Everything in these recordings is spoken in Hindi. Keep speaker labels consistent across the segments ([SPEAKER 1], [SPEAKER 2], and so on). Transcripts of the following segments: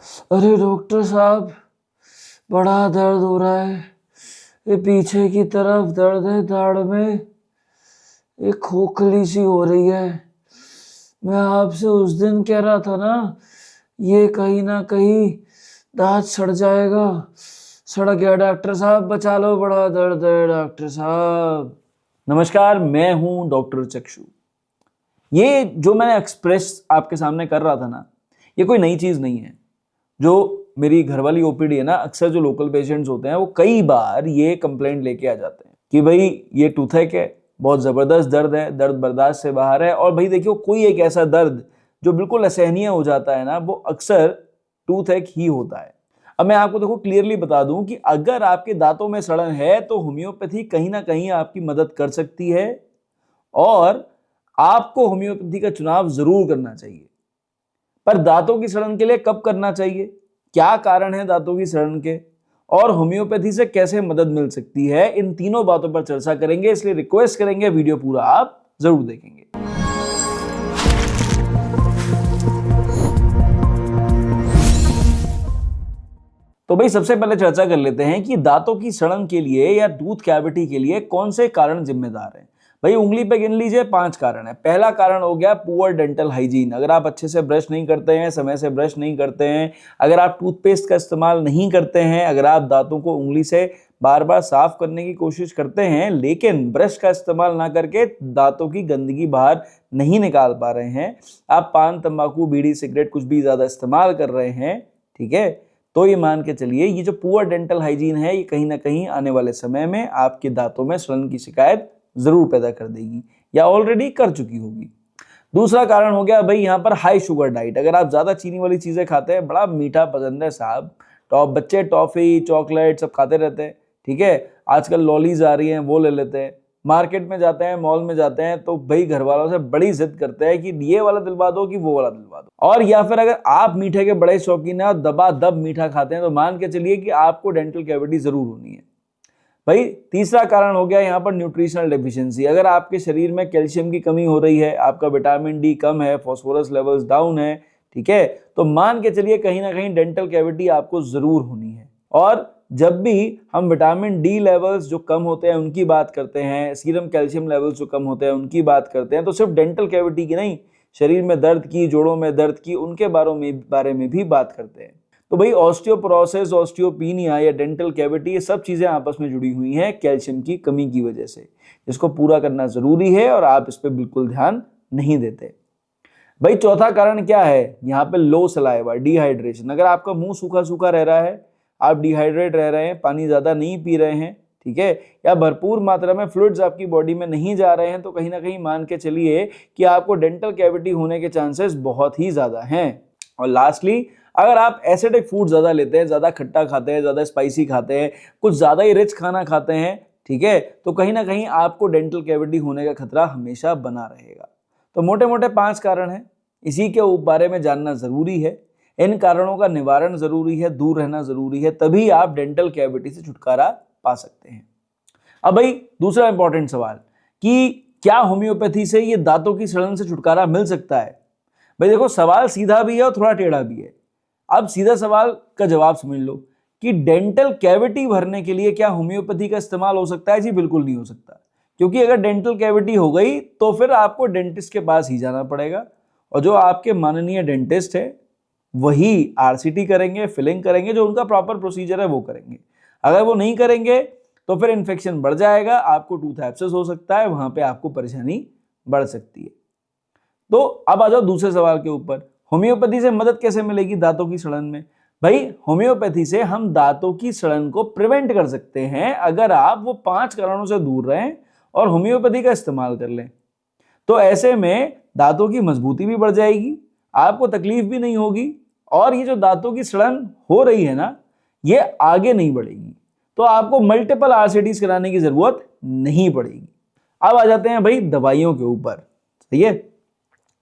[SPEAKER 1] अरे डॉक्टर साहब, बड़ा दर्द हो रहा है। ये पीछे की तरफ दर्द है दाढ़ में। एक खोखली सी हो रही है। मैं आपसे उस दिन कह रहा था ना, ये कहीं ना कहीं दांत सड़ जाएगा। सड़ गया डॉक्टर साहब, बचा लो, बड़ा दर्द है डॉक्टर साहब। नमस्कार, मैं हूं डॉक्टर चक्षु। ये जो मैंने एक्सप्रेस आपके सामने कर रहा था ना, ये कोई नई चीज नहीं है। जो मेरी घर वाली ओपीडी है ना, अक्सर जो लोकल पेशेंट्स होते हैं वो कई बार ये कंप्लेंट लेके आ जाते हैं कि भाई ये टूथेक है, बहुत जबरदस्त दर्द है, दर्द बर्दाश्त से बाहर है। और भाई देखियो, कोई एक ऐसा दर्द जो बिल्कुल असहनीय हो जाता है ना, वो अक्सर टूथेक ही होता है। अब मैं आपको देखो क्लियरली बता दूं कि अगर आपके दांतों में सड़न है तो होम्योपैथी कहीं ना कहीं आपकी मदद कर सकती है और आपको होम्योपैथी का चुनाव जरूर करना चाहिए। पर दांतों की सड़न के लिए कब करना चाहिए, क्या कारण है दांतों की सड़न के, और होम्योपैथी से कैसे मदद मिल सकती है, इन तीनों बातों पर चर्चा करेंगे। इसलिए रिक्वेस्ट करेंगे वीडियो पूरा आप जरूर देखेंगे। तो भाई सबसे पहले चर्चा कर लेते हैं कि दांतों की सड़न के लिए या टूथ कैविटी के लिए कौन से कारण जिम्मेदार हैं। भाई उंगली पे गिन लीजिए, 5 कारण है। पहला कारण हो गया पुअर डेंटल हाइजीन। अगर आप अच्छे से ब्रश नहीं करते हैं, समय से ब्रश नहीं करते हैं, अगर आप टूथपेस्ट का इस्तेमाल नहीं करते हैं, अगर आप दांतों को उंगली से बार बार साफ करने की कोशिश करते हैं लेकिन ब्रश का इस्तेमाल ना करके दांतों की गंदगी बाहर नहीं निकाल पा रहे हैं, आप पान, तंबाकू, बीड़ी, सिगरेट कुछ भी ज्यादा इस्तेमाल कर रहे हैं, ठीक है, तो ये मान के चलिए ये जो पुअर डेंटल हाइजीन है ये कहीं ना कहीं आने वाले समय में आपके दांतों में सड़न की शिकायत जरूर पैदा कर देगी या ऑलरेडी कर चुकी होगी। दूसरा कारण हो गया भाई यहाँ पर हाई शुगर डाइट। अगर आप ज्यादा चीनी वाली चीजें खाते हैं, बड़ा मीठा पसंद है साहब, बच्चे टॉफी चॉकलेट सब खाते रहते हैं, ठीक है, आजकल लॉलीज आ रही हैं वो ले लेते हैं, मार्केट में जाते हैं, मॉल में जाते हैं तो भाई घर वालों से बड़ी जिद करते हैं कि ये वाला दिलवा दो कि वो वाला दिलवा दो। और या फिर अगर आप मीठे के बड़े शौकीन हैं और दबा दब मीठा खाते हैं तो मान के चलिए कि आपको डेंटल कैविटी जरूर होनी है। भाई तीसरा कारण हो गया यहाँ पर न्यूट्रिशनल डेफिशिएंसी। अगर आपके शरीर में कैल्शियम की कमी हो रही है, आपका विटामिन डी कम है, फास्फोरस लेवल्स डाउन है, ठीक है, तो मान के चलिए कहीं ना कहीं डेंटल कैविटी आपको जरूर होनी है। और जब भी हम विटामिन डी लेवल्स जो कम होते हैं उनकी बात करते हैं, सीरम कैल्शियम लेवल्स जो कम होते हैं उनकी बात करते हैं, तो सिर्फ डेंटल कैविटी की नहीं, शरीर में दर्द की, जोड़ों में दर्द की, उनके बारे में भी बात करते हैं। तो भाई ऑस्टियोपोरोसिस, ऑस्टियोपीनिया या डेंटल कैविटी, ये सब चीजें आपस में जुड़ी हुई हैं कैल्शियम की कमी की वजह से। इसको पूरा करना जरूरी है और आप इस पर बिल्कुल ध्यान नहीं देते। भाई चौथा कारण क्या है यहाँ पे, लो सलाइवा, डिहाइड्रेशन। अगर आपका मुंह सूखा सूखा रह रहा है, आप डिहाइड्रेट रह रहे हैं, पानी ज्यादा नहीं पी रहे हैं, ठीक है, या भरपूर मात्रा में फ्लूइड्स आपकी बॉडी में नहीं जा रहे हैं, तो कहीं ना कहीं मान के चलिए कि आपको डेंटल कैविटी होने के चांसेस बहुत ही ज्यादा हैं। और लास्टली, अगर आप एसिडिक फूड ज्यादा लेते हैं, ज्यादा खट्टा खाते हैं, ज्यादा स्पाइसी खाते हैं, कुछ ज्यादा ही रिच खाना खाते हैं, ठीक है, तो कहीं ना कहीं आपको डेंटल कैविटी होने का खतरा हमेशा बना रहेगा। तो मोटे मोटे 5 कारण हैं, इसी के बारे में जानना जरूरी है, इन कारणों का निवारण जरूरी है, दूर रहना जरूरी है, तभी आप डेंटल कैविटी से छुटकारा पा सकते हैं। अब भाई दूसरा इंपॉर्टेंट सवाल कि क्या होम्योपैथी से ये दांतों की सड़न से छुटकारा मिल सकता है। भाई देखो, सवाल सीधा भी है और थोड़ा टेढ़ा भी है। अब सीधा सवाल का जवाब समझ लो कि डेंटल कैविटी भरने के लिए क्या होम्योपैथी का इस्तेमाल हो सकता है। जी बिल्कुल नहीं हो सकता, क्योंकि अगर डेंटल कैविटी हो गई तो फिर आपको डेंटिस्ट के पास ही जाना पड़ेगा, और जो आपके माननीय डेंटिस्ट है वही आरसीटी करेंगे, फिलिंग करेंगे, जो उनका प्रॉपर प्रोसीजर है वो करेंगे। अगर वो नहीं करेंगे तो फिर इन्फेक्शन बढ़ जाएगा, आपको टूथ एब्सेस हो सकता है, वहां पे आपको परेशानी बढ़ सकती है। तो अब आ जाओ दूसरे सवाल के ऊपर, होम्योपैथी से मदद कैसे मिलेगी दांतों की सड़न में। भाई होम्योपैथी से हम दांतों की सड़न को प्रिवेंट कर सकते हैं अगर आप वो 5 कारणों से दूर रहें और होम्योपैथी का इस्तेमाल कर लें। तो ऐसे में दांतों की मजबूती भी बढ़ जाएगी, आपको तकलीफ भी नहीं होगी, और ये जो दांतों की सड़न हो रही है ना, ये आगे नहीं बढ़ेगी, तो आपको मल्टीपल आरसीटीज कराने की जरूरत नहीं पड़ेगी। अब आ जाते हैं भाई दवाइयों के ऊपर, सही है।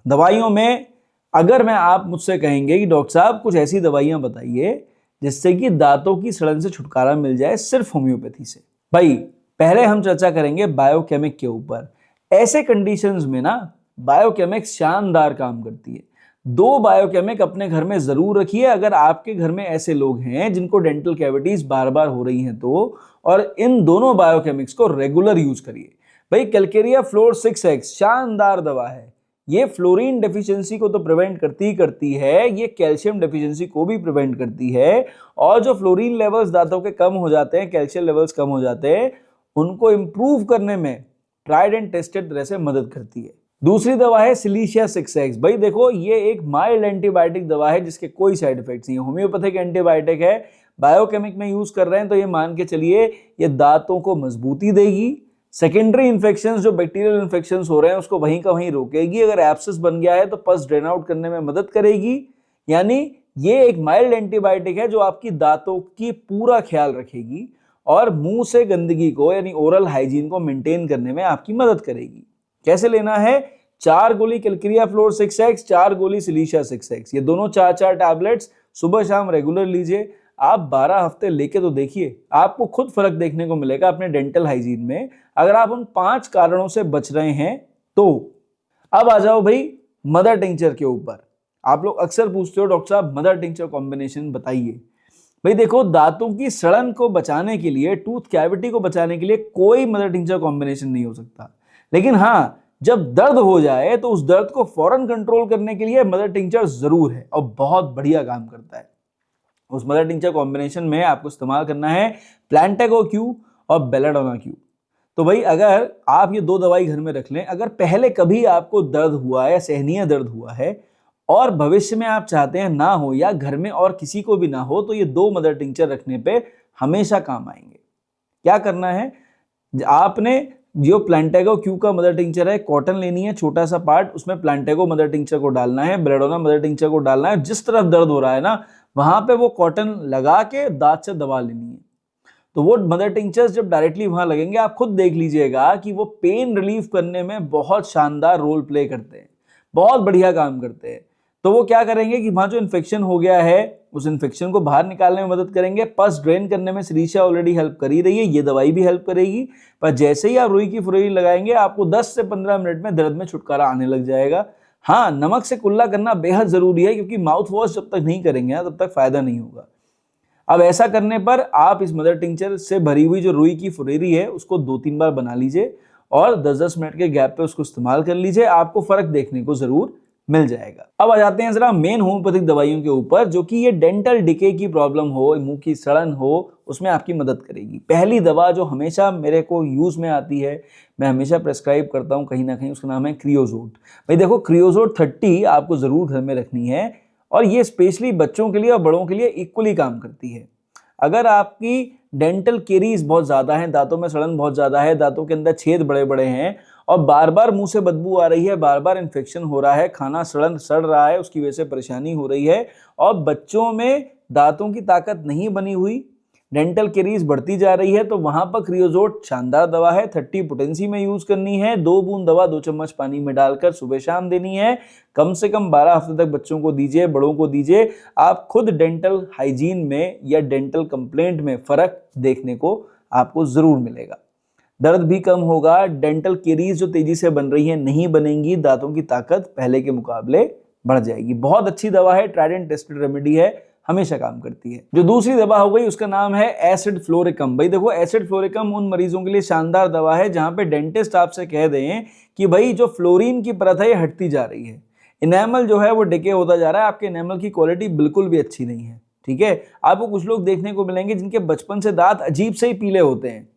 [SPEAKER 1] दवाइयों में अगर मैं आप मुझसे कहेंगे कि डॉक्टर साहब कुछ ऐसी दवाइयां बताइए जिससे कि दांतों की सड़न से छुटकारा मिल जाए सिर्फ होम्योपैथी से, भाई पहले हम चर्चा करेंगे बायोकेमिक के ऊपर। ऐसे कंडीशंस में ना बायोकेमिक्स शानदार काम करती है। दो बायोकेमिक अपने घर में जरूर रखिए अगर आपके घर में ऐसे लोग हैं जिनको डेंटल कैविटीज बार बार हो रही हैं तो, और इन दोनों बायोकेमिक्स को रेगुलर यूज करिए। भाई कैलकेरिया फ्लोर 6X शानदार दवा है। ये फ्लोरीन डेफिशिएंसी को तो प्रिवेंट करती ही करती है, ये कैल्शियम डेफिशिएंसी को भी प्रिवेंट करती है, और जो फ्लोरीन लेवल्स दांतों के कम हो जाते हैं, कैल्शियम लेवल्स कम हो जाते हैं, उनको इंप्रूव करने में ट्राइड एंड टेस्टेड तरह से मदद करती है। दूसरी दवा है सिलीशिया 6X। भाई देखो ये एक माइल्ड एंटीबायोटिक दवा है जिसके कोई साइड इफेक्ट्स नहीं है, होम्योपैथिक एंटीबायोटिक है, बायोकेमिक में यूज कर रहे हैं तो ये मान के चलिए ये दांतों को मजबूती देगी, सेकेंडरी इन्फेक्शंस जो बैक्टीरियल इन्फेक्शंस हो रहे हैं उसको वहीं का वहीं रोकेगी, अगर एब्सेस बन गया है तो पस ड्रेन आउट करने में मदद करेगी। यानी ये एक माइल्ड एंटीबायोटिक है जो आपकी दांतों की पूरा ख्याल रखेगी और मुंह से गंदगी को यानी ओरल हाइजीन को मेंटेन करने में आपकी मदद करेगी। कैसे लेना है? 4 गोली कैलकेरिया फ्लोर 6X, 4 गोली सिलीशिया 6X, ये दोनों 4-4 टैबलेट्स सुबह शाम रेगुलर लीजिए। आप 12 हफ्ते लेके तो देखिए, आपको खुद फर्क देखने को मिलेगा अपने डेंटल हाइजीन में, अगर आप उन 5 कारणों से बच रहे हैं तो। अब आ जाओ भाई मदर टिंचर के ऊपर। आप लोग अक्सर पूछते हो डॉक्टर साहब मदर टिंचर कॉम्बिनेशन बताइए। भाई देखो दांतों की सड़न को बचाने के लिए, टूथ कैविटी को बचाने के लिए कोई मदर टिंचर कॉम्बिनेशन नहीं हो सकता, लेकिन हाँ जब दर्द हो जाए तो उस दर्द को फौरन कंट्रोल करने के लिए मदर टिंचर जरूर है और बहुत बढ़िया काम करता है। उस मदर टिंचर कॉम्बिनेशन में आपको इस्तेमाल करना है प्लांटेगो क्यू और बेलाडोना क्यू। तो भाई अगर आप ये 2 दवाई घर में रख लें, अगर पहले कभी आपको दर्द हुआ है, सहनीय दर्द हुआ है और भविष्य में आप चाहते हैं ना हो या घर में और किसी को भी ना हो, तो ये 2 मदर टिंचर रखने पे हमेशा काम आएंगे। क्या करना है? आपने जो प्लांटेगो क्यू का मदर टिंचर है, कॉटन लेनी है छोटा सा पार्ट, उसमें प्लांटेगो मदर टिंचर को डालना है, बेलाडोना मदर टिंचर को डालना है, जिस तरफ दर्द हो रहा है ना वहां पे वो कॉटन लगा के दांत से दबा लेनी है। तो वो मदर टिंचर्स जब डायरेक्टली वहां लगेंगे आप खुद देख लीजिएगा कि वो पेन रिलीफ करने में बहुत शानदार रोल प्ले करते हैं, बहुत बढ़िया काम करते हैं। तो वो क्या करेंगे कि वहां जो इन्फेक्शन हो गया है उस इन्फेक्शन को बाहर निकालने में मदद करेंगे, पस ड्रेन करने में सिलीशिया ऑलरेडी हेल्प कर ही रही है, ये दवाई भी हेल्प करेगी। पर जैसे ही आप रुई की फुरई लगाएंगे आपको 10 से 15 मिनट में दर्द में छुटकारा आने लग जाएगा। हाँ, नमक से कुल्ला करना बेहद जरूरी है क्योंकि माउथ वॉश जब तक नहीं करेंगे तब तक फायदा नहीं होगा। अब ऐसा करने पर आप इस मदर टिंचर से भरी हुई जो रुई की फुरेरी है उसको 2-3 बार बना लीजिए और 10-10 मिनट के गैप पे उसको इस्तेमाल कर लीजिए, आपको फर्क देखने को जरूर मिल जाएगा। अब आ जाते हैं जरा मेन होम्योपैथिक दवाइयों के ऊपर, जो कि ये डेंटल डिके की प्रॉब्लम हो, मुंह की सड़न हो, उसमें आपकी मदद करेगी। पहली दवा जो हमेशा मेरे को यूज में आती है, मैं हमेशा प्रेस्क्राइब करता हूं कहीं ना कहीं, उसका नाम है क्रियोजोट। भाई देखो क्रियोजोट 30 आपको जरूर घर में रखनी है और ये स्पेशली बच्चों के लिए और बड़ों के लिए इक्वली काम करती है। अगर आपकी डेंटल केरीज बहुत ज्यादा है, दांतों में सड़न बहुत ज्यादा है, दांतों के अंदर छेद बड़े बड़े हैं और बार बार मुंह से बदबू आ रही है, बार बार इन्फेक्शन हो रहा है, खाना सड़ रहा है, उसकी वजह से परेशानी हो रही है, और बच्चों में दांतों की ताकत नहीं बनी हुई, डेंटल केरीज बढ़ती जा रही है, तो वहां पर क्रियोजोट शानदार दवा है। 30 पोटेंसी में यूज करनी है, 2 बूंद दवा 2 चम्मच पानी में डालकर सुबह शाम देनी है। कम से कम 12 हफ्ते तक बच्चों को दीजिए, बड़ों को दीजिए। आप खुद डेंटल हाइजीन में या डेंटल कंप्लेंट में फर्क देखने को आपको जरूर मिलेगा। दर्द भी कम होगा, डेंटल केरीज जो तेजी से बन रही है नहीं बनेंगी, दांतों की ताकत पहले के मुकाबले बढ़ जाएगी। बहुत अच्छी दवा है, ट्राइड एंड टेस्टेड रेमेडी है, हमेशा काम करती है। जो दूसरी दवा हो गई उसका नाम है एसिड फ्लोरिकम। भाई देखो एसिड फ्लोरिकम उन मरीजों के लिए शानदार दवा है जहां पे डेंटिस्ट आपसे कह दें कि भाई जो फ्लोरीन की परत है ये हटती जा रही है, इनेमल जो है वो डिके होता जा रहा है, आपके इनेमल की क्वालिटी बिल्कुल भी अच्छी नहीं है। ठीक है, आपको कुछ लोग देखने को मिलेंगे जिनके बचपन से दांत अजीब से ही पीले होते हैं,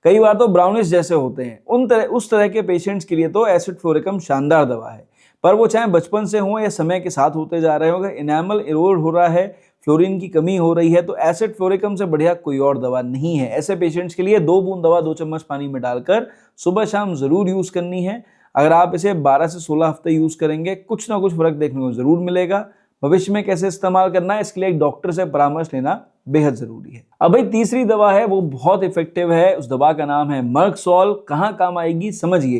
[SPEAKER 1] कई बार तो ब्राउनिश जैसे होते हैं, उस तरह के पेशेंट्स के लिए तो एसिड फ्लोरिकम शानदार दवा है। पर वो चाहे बचपन से हो या समय के साथ होते जा रहे हो, अगर इनेमल इरोड हो रहा है, फ्लोरीन की कमी हो रही है, तो एसिड फ्लोरिकम से बढ़िया कोई और दवा नहीं है। ऐसे पेशेंट्स के लिए 2 बूंद दवा 2 चम्मच पानी में डालकर सुबह शाम जरूर यूज करनी है। अगर आप इसे 12 से 16 हफ्ते यूज करेंगे कुछ ना कुछ फर्क देखने को जरूर मिलेगा। भविष्य में कैसे इस्तेमाल करना है इसके लिए एक डॉक्टर से परामर्श लेना बेहद जरूरी है। अब भाई तीसरी दवा है वो बहुत इफेक्टिव है, उस दवा का नाम है मर्कसॉल। कहाँ काम आएगी समझिए।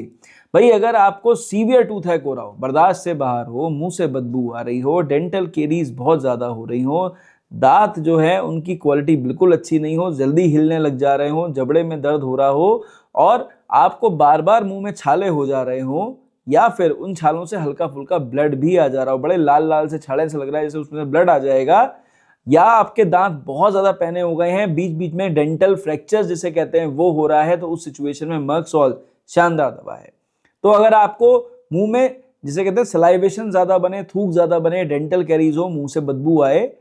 [SPEAKER 1] भाई अगर आपको सीवियर टूथ हैक हो रहा हो, बर्दाश्त से बाहर हो, मुंह से बदबू आ रही हो, डेंटल केरीज बहुत ज्यादा हो रही हो, दांत जो है उनकी क्वालिटी बिल्कुल अच्छी नहीं हो, जल्दी हिलने लग जा रहे हो, जबड़े में दर्द हो रहा हो और आपको बार बार मुंह में छाले हो जा रहे हो, या फिर उन छालों से हल्का फुल्का ब्लड भी आ जा रहा हो, बड़े लाल लाल से छाले से लग रहा है जैसे उसमें ब्लड आ जाएगा, या आपके दांत बहुत ज्यादा पहने हो गए हैं, बीच बीच में डेंटल फ्रैक्चर जिसे कहते हैं वो हो रहा है, तो उस सिचुएशन में मर्क सॉल्ट शानदार दवा है। तो अगर आपको मुंह में जिसे कहते हैं सलाइवेशन ज्यादा बने, थूक ज्यादा बने, डेंटल कैरीज हो, मुंह से बदबू आए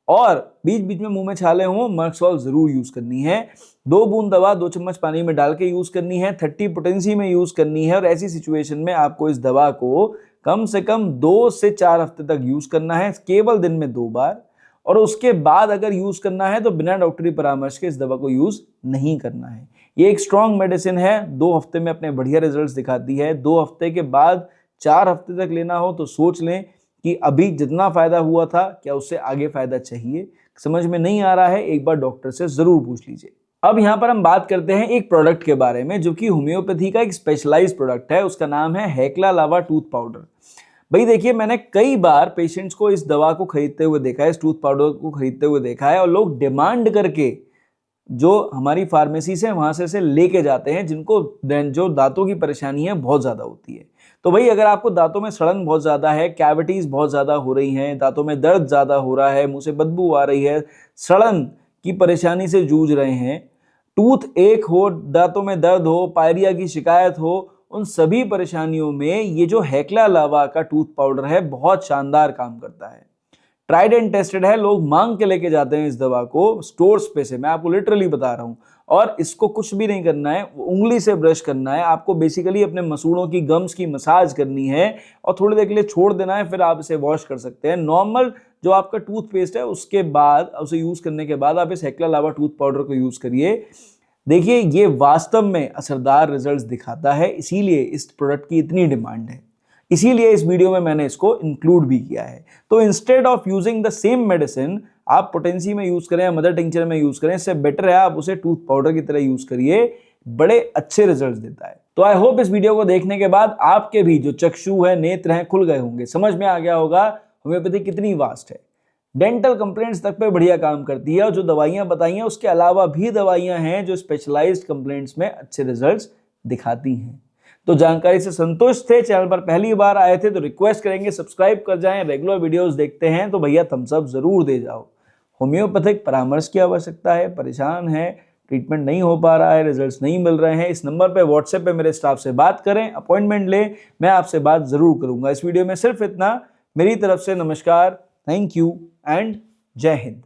[SPEAKER 1] और बीच बीच में मुंह में छाले हों, मर्क सॉल्ट जरूर यूज करनी है। 2 बूंद दवा 2 चम्मच पानी में डाल के यूज करनी है, 30 पोटेंसी में यूज करनी है। और ऐसी सिचुएशन में आपको इस दवा को कम से कम 2 से 4 हफ्ते तक यूज करना है, केवल दिन में 2 बार। और उसके बाद अगर यूज करना है तो बिना डॉक्टरी परामर्श के इस दवा को यूज नहीं करना है। ये एक स्ट्रॉन्ग मेडिसिन है, 2 हफ्ते में अपने बढ़िया रिजल्ट्स दिखाती है। 2 हफ्ते के बाद 4 हफ्ते तक लेना हो तो सोच लें कि अभी जितना फायदा हुआ था क्या उससे आगे फायदा चाहिए। समझ में नहीं आ रहा है, एक बार डॉक्टर से जरूर पूछ लीजिए। अब यहाँ पर हम बात करते हैं एक प्रोडक्ट के बारे में जो कि होम्योपैथी का एक स्पेशलाइज्ड प्रोडक्ट है। उसका नाम है हैक्ला लावा टूथ पाउडर। भाई देखिए, मैंने कई बार पेशेंट्स को इस दवा को खरीदते हुए देखा है, इस टूथ पाउडर को खरीदते हुए देखा है, और लोग डिमांड करके जो हमारी फार्मेसी से वहां से लेके जाते हैं, जिनको जो दांतों की परेशानी है बहुत ज्यादा होती है। तो भाई अगर आपको दांतों में सड़न बहुत ज्यादा है, कैविटीज बहुत ज्यादा हो रही हैं, दांतों में दर्द ज्यादा हो रहा है, मुंह से बदबू आ रही है, सड़न की परेशानी से जूझ रहे हैं, टूथ एक हो, दांतों में दर्द हो, पायरिया की शिकायत हो, उन सभी परेशानियों में ये जो हैक्ला लावा का टूथ पाउडर है बहुत शानदार काम करता है। ट्राइड एंड टेस्टेड है, लोग मांग के लेके जाते हैं इस दवा को स्टोर्स पे से, मैं आपको लिटरली बता रहा हूं। और इसको कुछ भी नहीं करना है, उंगली से ब्रश करना है आपको, बेसिकली अपने मसूड़ों की गम्स की मसाज करनी है और थोड़ी देर के लिए छोड़ देना है, फिर आप इसे वॉश कर सकते हैं। नॉर्मल जो आपका टूथपेस्ट है उसके बाद, उसे यूज करने के बाद आप इस हैक्ला लावा टूथ पाउडर को यूज करिए। देखिए ये वास्तव में असरदार रिजल्ट्स दिखाता है, इसीलिए इस प्रोडक्ट की इतनी डिमांड है, इसीलिए इस वीडियो में मैंने इसको इंक्लूड भी किया है। तो instead of using the same medicine आप पोटेंसी में यूज करें या मदर टिंचर में यूज करें, इससे बेटर है आप उसे टूथ पाउडर की तरह यूज करिए, बड़े अच्छे रिजल्ट्स देता है। तो आई होप इस वीडियो को देखने के बाद आपके भी जो चक्षु है, नेत्र हैं, खुल गए होंगे, समझ में आ गया होगा होम्योपैथी कितनी वास्ट है। डेंटल कंप्लेंट्स तक पे बढ़िया काम करती है, और जो दवाइयां बताई हैं उसके अलावा भी दवाइयां हैं जो स्पेशलाइज्ड कंप्लेंट्स में अच्छे रिजल्ट्स दिखाती हैं। तो जानकारी से संतुष्ट थे, चैनल पर पहली बार आए थे तो रिक्वेस्ट करेंगे सब्सक्राइब कर जाएं, रेगुलर वीडियोस देखते हैं तो भैया थम्स अप जरूर दे जाओ। होम्योपैथिक परामर्श की आवश्यकता है, परेशान है, ट्रीटमेंट नहीं हो पा रहा है, रिजल्ट्स नहीं मिल रहे हैं, इस नंबर पे व्हाट्सएप पे मेरे स्टाफ से बात करें, अपॉइंटमेंट लें, मैं आपसे बात जरूर करूंगा। इस वीडियो में सिर्फ इतना, मेरी तरफ से नमस्कार, थैंक यू एंड जय हिंद।